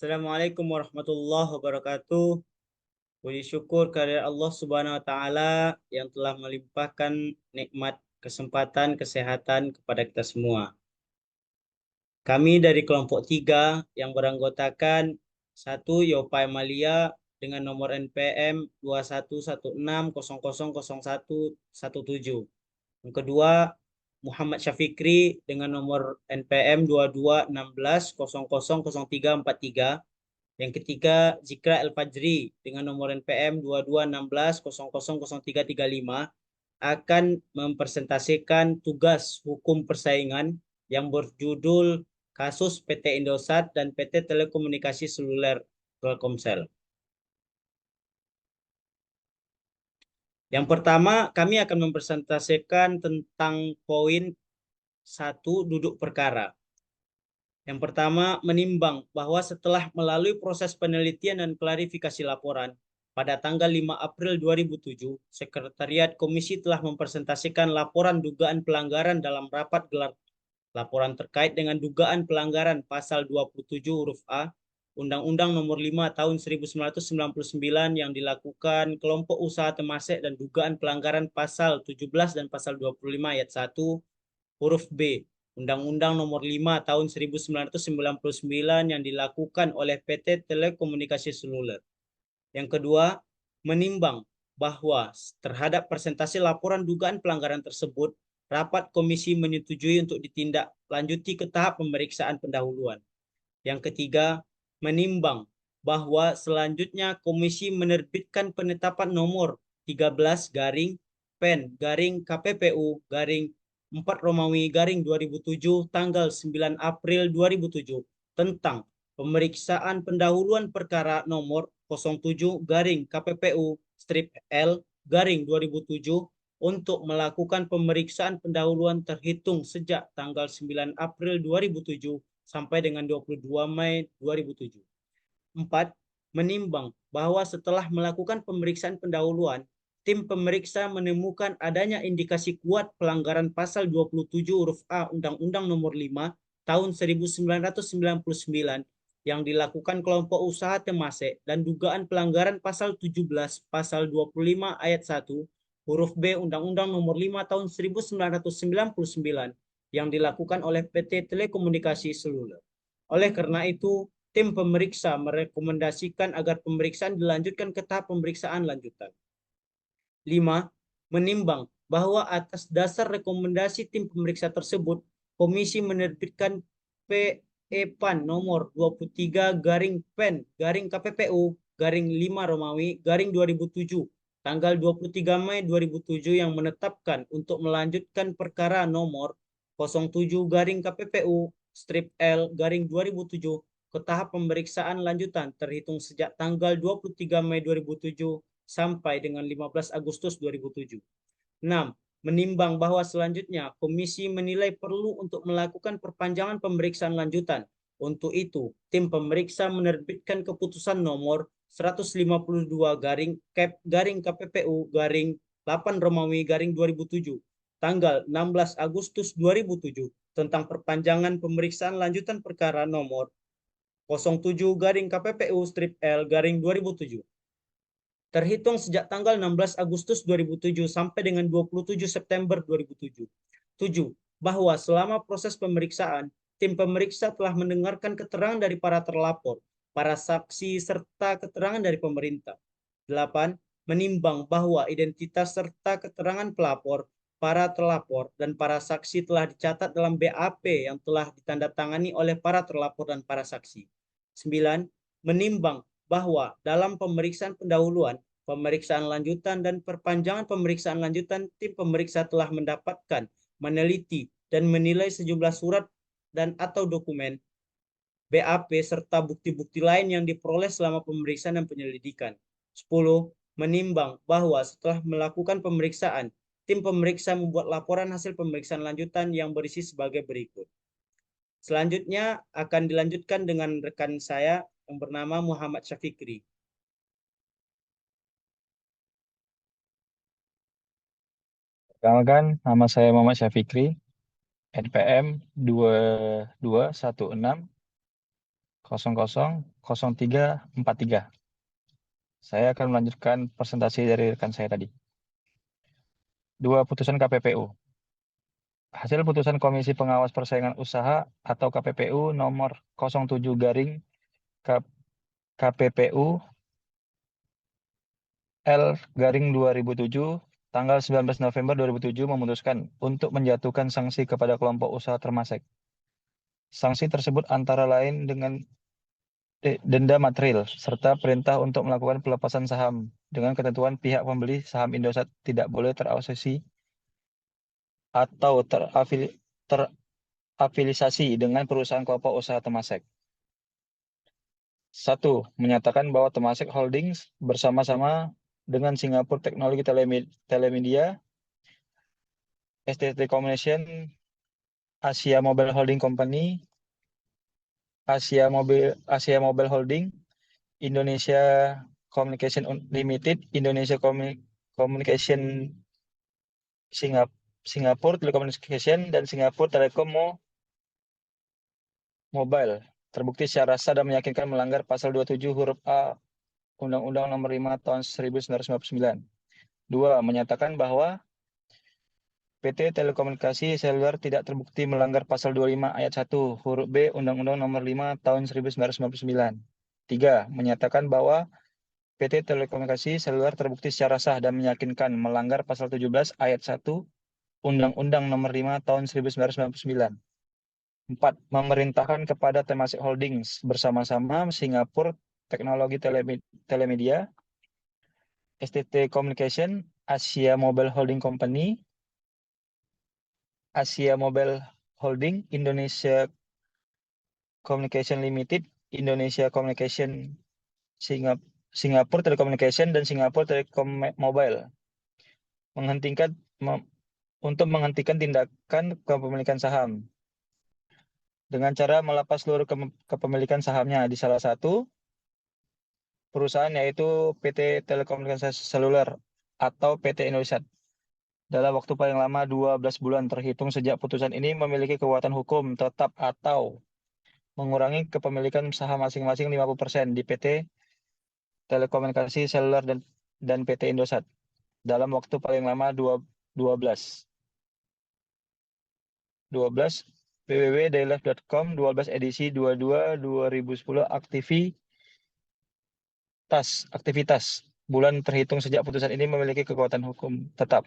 Assalamualaikum warahmatullahi wabarakatuh. Puji syukur kehadirat Allah Subhanahu wa taala yang telah melimpahkan nikmat kesempatan kesehatan kepada kita semua. Kami dari kelompok 3 yang beranggotakan satu Yopai Malia dengan nomor NPM 2116000117. Yang kedua Muhammad Syafikri dengan nomor NPM 2216000343. Yang ketiga, Zikra El Fajri dengan nomor NPM 2216000335 akan mempresentasikan tugas hukum persaingan yang berjudul kasus PT Indosat dan PT Telekomunikasi Seluler Telkomsel. Yang pertama, kami akan mempresentasikan tentang poin 1 duduk perkara. Yang pertama, menimbang bahwa setelah melalui proses penelitian dan klarifikasi laporan, pada tanggal 5 April 2007, Sekretariat Komisi telah mempresentasikan laporan dugaan pelanggaran dalam rapat gelar laporan terkait dengan dugaan pelanggaran pasal 27 huruf A Undang-Undang Nomor 5 Tahun 1999 yang dilakukan kelompok usaha Temasek dan dugaan pelanggaran pasal 17 dan pasal 25 ayat 1 huruf B Undang-Undang Nomor 5 Tahun 1999 yang dilakukan oleh PT Telekomunikasi Seluler. Yang kedua, menimbang bahwa terhadap presentasi laporan dugaan pelanggaran tersebut, rapat komisi menyetujui untuk ditindaklanjuti ke tahap pemeriksaan pendahuluan. Yang ketiga, menimbang bahwa selanjutnya komisi menerbitkan penetapan nomor 13 garing PEN garing KPPU garing 4 Romawi garing 2007 tanggal 9 April 2007 tentang pemeriksaan pendahuluan perkara nomor 07 garing KPPU strip L garing 2007 untuk melakukan pemeriksaan pendahuluan terhitung sejak tanggal 9 April 2007 sampai dengan 22 Mei 2007. 4. Menimbang bahwa setelah melakukan pemeriksaan pendahuluan, tim pemeriksa menemukan adanya indikasi kuat pelanggaran pasal 27 huruf A Undang-Undang Nomor 5 Tahun 1999 yang dilakukan kelompok usaha Temasek dan dugaan pelanggaran pasal 17 pasal 25 ayat 1 huruf B Undang-Undang Nomor 5 Tahun 1999 yang dilakukan oleh PT Telekomunikasi Seluler. Oleh karena itu, tim pemeriksa merekomendasikan agar pemeriksaan dilanjutkan ke tahap pemeriksaan lanjutan. 5. Menimbang bahwa atas dasar rekomendasi tim pemeriksa tersebut, komisi menerbitkan PEPAN nomor 23 garing PEN garing KPPU garing 5 Romawi garing 2007 tanggal 23 Mei 2007 yang menetapkan untuk melanjutkan perkara nomor 07 garing KPPU strip L garing 2007 ke tahap pemeriksaan lanjutan terhitung sejak tanggal 23 Mei 2007 sampai dengan 15 Agustus 2007. 6. Menimbang bahwa selanjutnya komisi menilai perlu untuk melakukan perpanjangan pemeriksaan lanjutan. Untuk itu, tim pemeriksa menerbitkan keputusan nomor 152 garing KPPU garing 8 Romawi garing 2007 tanggal 16 Agustus 2007 tentang perpanjangan pemeriksaan lanjutan perkara nomor 07 garing KPPU strip L garing 2007 terhitung sejak tanggal 16 Agustus 2007 sampai dengan 27 September 2007. 7. Bahwa selama proses pemeriksaan, tim pemeriksa telah mendengarkan keterangan dari para terlapor, para saksi, serta keterangan dari pemerintah. 8. Menimbang bahwa identitas serta keterangan pelapor, para terlapor, dan para saksi telah dicatat dalam BAP yang telah ditandatangani oleh para terlapor dan para saksi. 9. Menimbang bahwa dalam pemeriksaan pendahuluan, pemeriksaan lanjutan, dan perpanjangan pemeriksaan lanjutan, tim pemeriksa telah mendapatkan, meneliti, dan menilai sejumlah surat dan atau dokumen, BAP, serta bukti-bukti lain yang diperoleh selama pemeriksaan dan penyelidikan. 10. Menimbang bahwa setelah melakukan pemeriksaan, tim pemeriksa membuat laporan hasil pemeriksaan lanjutan yang berisi sebagai berikut. Selanjutnya akan dilanjutkan dengan rekan saya yang bernama Muhammad Syafikri. Perkenalkan, nama saya Muhammad Syafikri, NPM 2216 000343. Saya akan melanjutkan presentasi dari rekan saya tadi. 2. Putusan KPPU. Hasil putusan Komisi Pengawas Persaingan Usaha atau KPPU nomor 07 garing KPPU L garing 2007 tanggal 19 November 2007 memutuskan untuk menjatuhkan sanksi kepada kelompok usaha Temasek. Sanksi tersebut antara lain dengan denda material serta perintah untuk melakukan pelepasan saham dengan ketentuan pihak pembeli saham Indosat tidak boleh terasosiasi atau terafiliasi dengan perusahaan kelompok usaha Temasek. 1. Menyatakan bahwa Temasek Holdings bersama-sama dengan Singapore Technology Telemedia, STT Communication, Asia Mobile Holding Company, Asia Mobile Holding, Indonesia Communication Limited, Indonesia Communication Singapore Telecommunication, dan Singapore Telecom Mobile terbukti secara sah dan meyakinkan melanggar pasal 27 huruf A Undang-Undang Nomor 5 Tahun 1999. 2. Menyatakan bahwa PT Telekomunikasi Seluler tidak terbukti melanggar pasal 25 ayat 1 huruf B Undang-Undang Nomor 5 Tahun 1999. 3. Menyatakan bahwa PT Telekomunikasi Seluler terbukti secara sah dan meyakinkan melanggar pasal 17 ayat 1 Undang-Undang Nomor 5 Tahun 1999. 4. Memerintahkan kepada Temasek Holdings bersama-sama Singapore Technology Telemedia, STT Communication, Asia Mobile Holding Company, Asia Mobile Holding, Indonesia Communication Limited, Indonesia Communication Singapore Telecommunication, dan Singapore Telecom Mobile untuk menghentikan tindakan kepemilikan saham dengan cara melepas seluruh kepemilikan sahamnya di salah satu perusahaan, yaitu PT Telekomunikasi Seluler atau PT Indosat dalam waktu paling lama 12 bulan terhitung sejak putusan ini memiliki kekuatan hukum tetap atau mengurangi kepemilikan saham masing-masing 50% di PT Telekomunikasi Seluler dan PT Indosat dalam waktu paling lama 12 www.daylife.com 12 edisi 22/2010 aktivitas bulan terhitung sejak putusan ini memiliki kekuatan hukum tetap.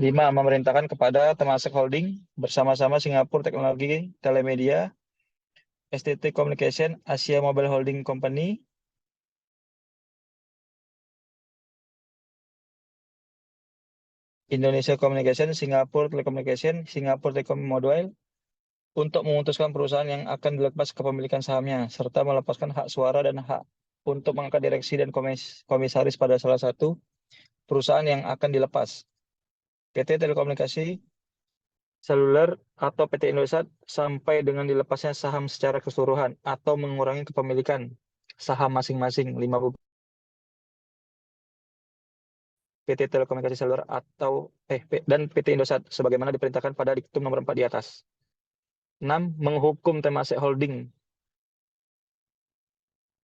5. Memerintahkan kepada Temasek Holding bersama-sama Singapore Technology Telemedia, STT Communication, Asia Mobile Holding Company, Indonesia Communication, Singapore Telecommunication, Singapore Telecom Mobile untuk memutuskan perusahaan yang akan dilepas kepemilikan sahamnya serta melepaskan hak suara dan hak untuk mengangkat direksi dan komisaris pada salah satu perusahaan yang akan dilepas, PT Telekomunikasi Seluler atau PT Indosat, sampai dengan dilepasnya saham secara keseluruhan atau mengurangi kepemilikan saham masing-masing 50 PT Telekomunikasi Seluler dan PT Indosat sebagaimana diperintahkan pada diktum nomor 4 di atas. 6. Menghukum Temasek Holding,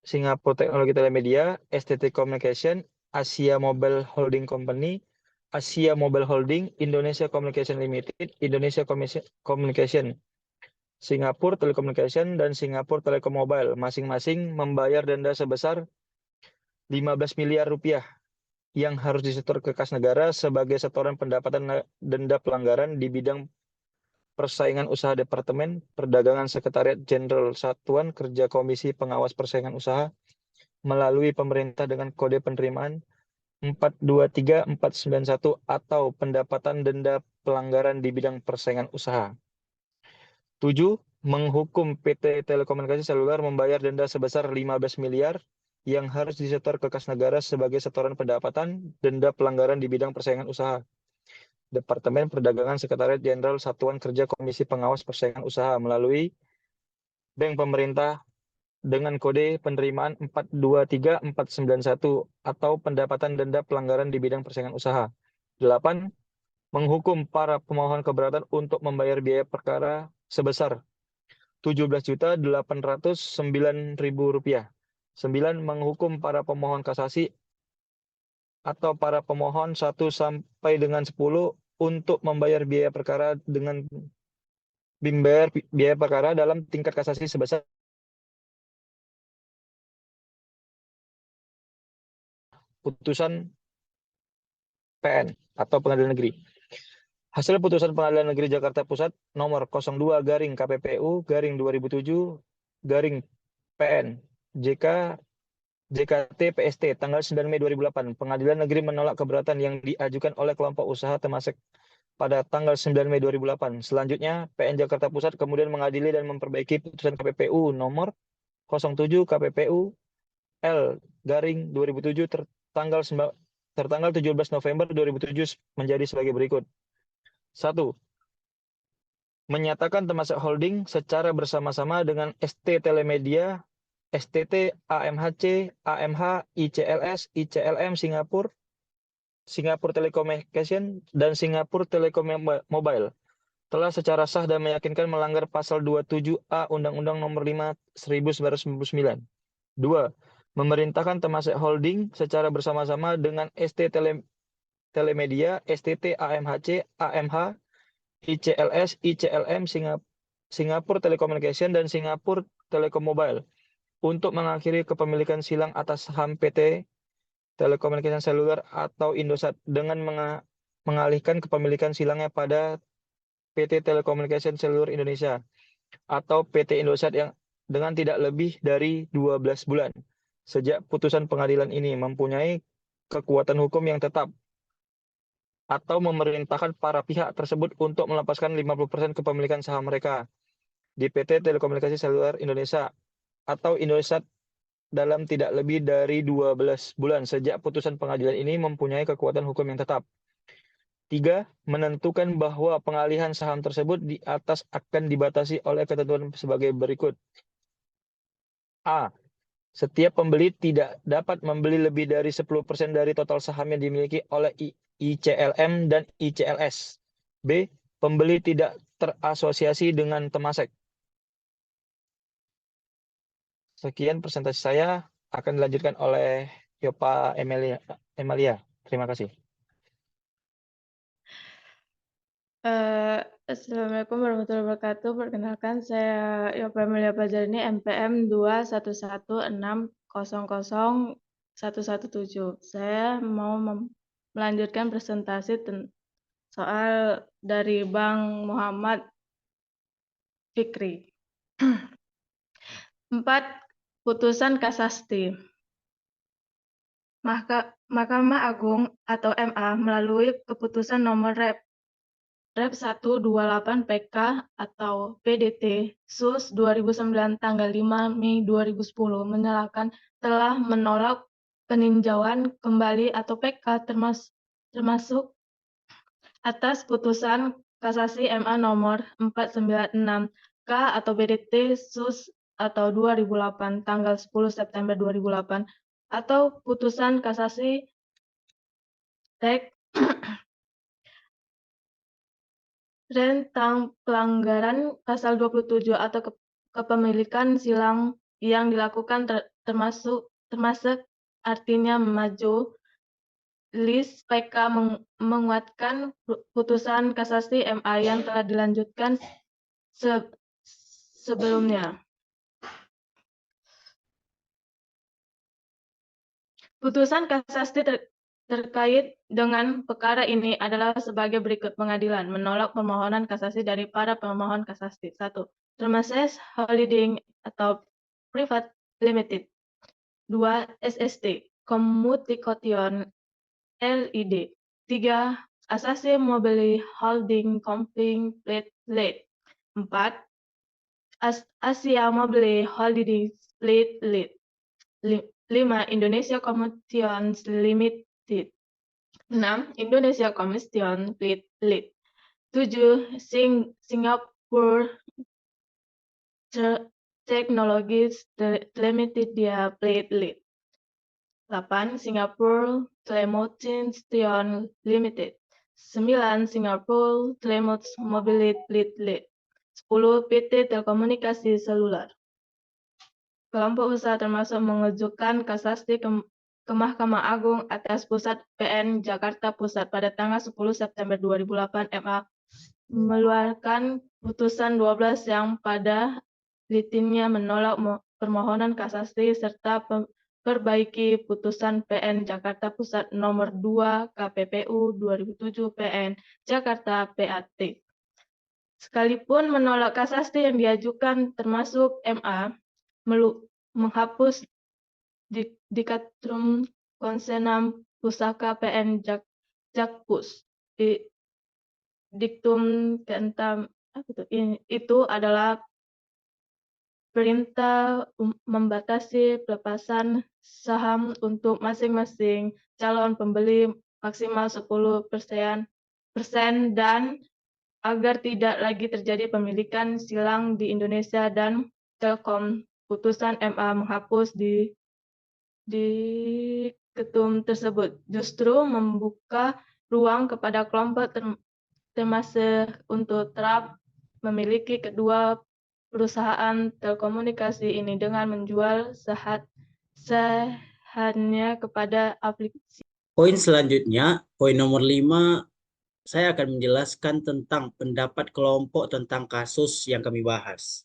Singapore Technology Telemedia, STT Communication, Asia Mobile Holding Company, Asia Mobile Holding, Indonesia Communication Limited, Indonesia Communication, Singapore Telecommunication, dan Singapore Telecom Mobile masing-masing membayar denda sebesar 15 miliar rupiah yang harus disetor ke kas negara sebagai setoran pendapatan denda pelanggaran di bidang persaingan usaha Departemen Perdagangan Sekretariat Jenderal Satuan Kerja Komisi Pengawas Persaingan Usaha melalui pemerintah dengan kode penerimaan 423491 atau pendapatan denda pelanggaran di bidang persaingan usaha. 7. Menghukum PT Telekomunikasi Seluler membayar denda sebesar 15 miliar yang harus disetor ke kas negara sebagai setoran pendapatan denda pelanggaran di bidang persaingan usaha Departemen Perdagangan Sekretariat Jenderal Satuan Kerja Komisi Pengawas Persaingan Usaha melalui bank pemerintah dengan kode penerimaan 423491 atau pendapatan denda pelanggaran di bidang persaingan usaha. 8. Menghukum para pemohon keberatan untuk membayar biaya perkara sebesar Rp17.809.000. 9. Menghukum para pemohon kasasi atau para pemohon 1 sampai dengan 10 untuk membayar biaya perkara dengan biaya perkara dalam tingkat kasasi sebesar putusan PN atau Pengadilan Negeri. Hasil putusan Pengadilan Negeri Jakarta Pusat nomor 02/KPPU/2007/PN JK JKT PST tanggal 9 Mei 2008. Pengadilan Negeri menolak keberatan yang diajukan oleh kelompok usaha Temasek pada tanggal 9 Mei 2008. Selanjutnya, PN Jakarta Pusat kemudian mengadili dan memperbaiki putusan KPPU nomor 07 KPPU L/2007 tertanggal 17 November 2007 menjadi sebagai berikut. 1. Menyatakan Temasek Holding secara bersama-sama dengan ST Telemedia, STT, AMHC, AMH, ICLS, ICLM Singapura, Singapore Telecommunication, dan Singapore Telecom Mobile telah secara sah dan meyakinkan melanggar pasal 27A Undang-Undang Nomor 5 1999. 2. Memerintahkan Temasek Holding secara bersama-sama dengan ST Telemedia, STT, AMHC, AMH, ICLS, ICLM, Singapore Telecommunication, dan Singapore Telecom Mobile untuk mengakhiri kepemilikan silang atas saham PT Telekomunikasi Seluler atau Indosat dengan mengalihkan kepemilikan silangnya pada PT Telekomunikasi Seluler Indonesia atau PT Indosat yang dengan tidak lebih dari 12 bulan sejak putusan pengadilan ini mempunyai kekuatan hukum yang tetap, atau memerintahkan para pihak tersebut untuk melepaskan 50% kepemilikan saham mereka di PT Telekomunikasi Seluler Indonesia atau Indosat dalam tidak lebih dari 12 bulan sejak putusan pengadilan ini mempunyai kekuatan hukum yang tetap. 3. Menentukan bahwa pengalihan saham tersebut di atas akan dibatasi oleh ketentuan sebagai berikut. A. Setiap pembeli tidak dapat membeli lebih dari 10% dari total saham yang dimiliki oleh ICLM dan ICLS. B. Pembeli tidak terasosiasi dengan Temasek. Sekian presentasi saya, akan dilanjutkan oleh Yopa Emilia. Terima kasih. Assalamualaikum warahmatullahi wabarakatuh. Perkenalkan, saya Yopa Emilia Pajarini, MPM 211600117. Saya mau melanjutkan presentasi soal dari Bang Muhammad Fikri. 4. Putusan kasasi. Mahkamah Agung atau MA melalui keputusan nomor Rep 128 PK atau PDT SUS 2009 tanggal 5 Mei 2010 telah menolak peninjauan kembali atau PK termasuk atas putusan kasasi MA nomor 496 K atau PDT SUS atau 2008 tanggal 10 September 2008 atau putusan kasasi TEK tentang pelanggaran pasal 27 atau kepemilikan silang yang dilakukan termasuk artinya maju. List PK menguatkan putusan kasasi MA yang telah dilanjutkan sebelumnya. Putusan kasasi terkait dengan perkara ini adalah sebagai berikut. Pengadilan menolak permohonan kasasi dari para pemohon kasasi. 1. Temasek Holding atau Private Limited. 2. SST Communication LID. 3. Asasi Mobile Holding Company Limited. 4. Asia Mobile Holding Limited. 5. Indonesia Communication Limited. 6. Indonesia Communication Limited. 7. Singapore Technologies Limited Limited. 8. Singapore Telecommunication Limited. 9. Singapore Telecom Mobility Limited. PT Telekomunikasi Seluler. Kelompok usaha termasuk mengajukan kasasi ke Mahkamah Agung atas Pusat PN Jakarta Pusat pada tanggal 10 September 2008. MA mengeluarkan putusan 12 yang pada litinnya menolak permohonan kasasi serta perbaiki putusan PN Jakarta Pusat nomor 2 KPPU 2007 PN Jakarta PAT. Sekalipun menolak kasasi yang diajukan termasuk MA menghapus Dikatrum Konsenam Pusaka PN Jakpus di diktum tentang itu adalah perintah membatasi pelepasan saham untuk masing-masing calon pembeli maksimal 10% dan agar tidak lagi terjadi pemilikan silang di Indonesia dan Telkom. Putusan MA menghapus di ketum tersebut justru membuka ruang kepada kelompok termasuk untuk terap memiliki kedua perusahaan telekomunikasi ini dengan menjual sahamnya kepada aplikasi. Poin selanjutnya, poin nomor 5, saya akan menjelaskan tentang pendapat kelompok tentang kasus yang kami bahas.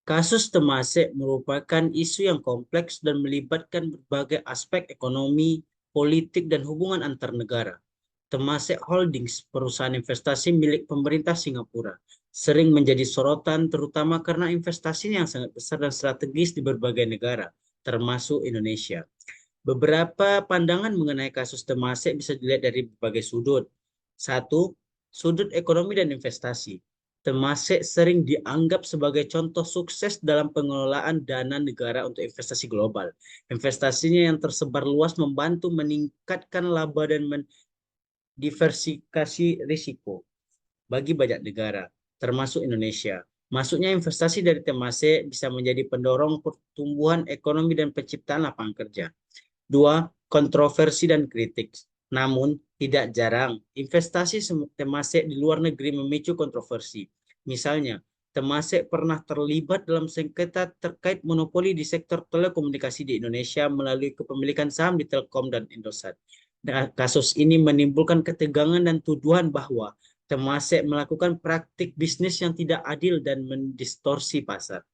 Kasus Temasek merupakan isu yang kompleks dan melibatkan berbagai aspek ekonomi, politik, dan hubungan antar negara. Temasek Holdings, perusahaan investasi milik pemerintah Singapura, sering menjadi sorotan terutama karena investasinya yang sangat besar dan strategis di berbagai negara, termasuk Indonesia. Beberapa pandangan mengenai kasus Temasek bisa dilihat dari berbagai sudut. 1. Sudut ekonomi dan investasi. Temasek sering dianggap sebagai contoh sukses dalam pengelolaan dana negara untuk investasi global. Investasinya yang tersebar luas membantu meningkatkan laba dan mendiversifikasi risiko bagi banyak negara, termasuk Indonesia. Masuknya investasi dari Temasek bisa menjadi pendorong pertumbuhan ekonomi dan penciptaan lapangan kerja. 2. Kontroversi dan kritik. Namun, tidak jarang, investasi Temasek di luar negeri memicu kontroversi. Misalnya, Temasek pernah terlibat dalam sengketa terkait monopoli di sektor telekomunikasi di Indonesia melalui kepemilikan saham di Telkom dan Indosat. Kasus ini menimbulkan ketegangan dan tuduhan bahwa Temasek melakukan praktik bisnis yang tidak adil dan mendistorsi pasar.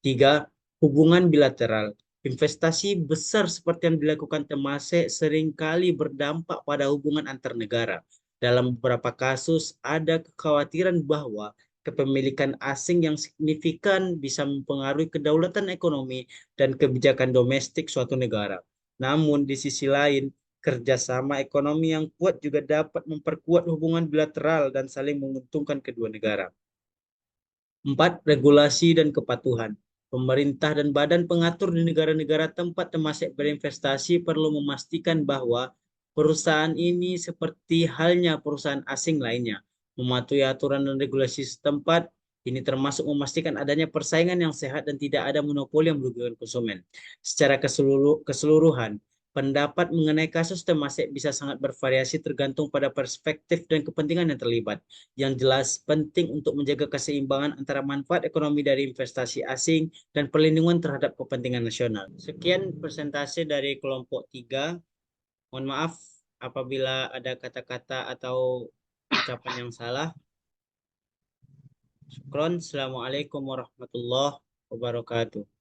3. Hubungan bilateral. Investasi besar seperti yang dilakukan Temasek seringkali berdampak pada hubungan antar negara. Dalam beberapa kasus, ada kekhawatiran bahwa kepemilikan asing yang signifikan bisa mempengaruhi kedaulatan ekonomi dan kebijakan domestik suatu negara. Namun, di sisi lain, kerjasama ekonomi yang kuat juga dapat memperkuat hubungan bilateral dan saling menguntungkan kedua negara. 4. Regulasi dan kepatuhan. Pemerintah dan badan pengatur di negara-negara tempat Temasek berinvestasi perlu memastikan bahwa perusahaan ini seperti halnya perusahaan asing lainnya mematuhi aturan dan regulasi setempat. Ini termasuk memastikan adanya persaingan yang sehat dan tidak ada monopoli yang merugikan konsumen. Secara keseluruhan, pendapat mengenai kasus Temasek bisa sangat bervariasi tergantung pada perspektif dan kepentingan yang terlibat. Yang jelas, penting untuk menjaga keseimbangan antara manfaat ekonomi dari investasi asing dan perlindungan terhadap kepentingan nasional. Sekian persentase dari kelompok 3. Mohon maaf apabila ada kata-kata atau ucapan yang salah. Syukron. Assalamualaikum warahmatullahi wabarakatuh.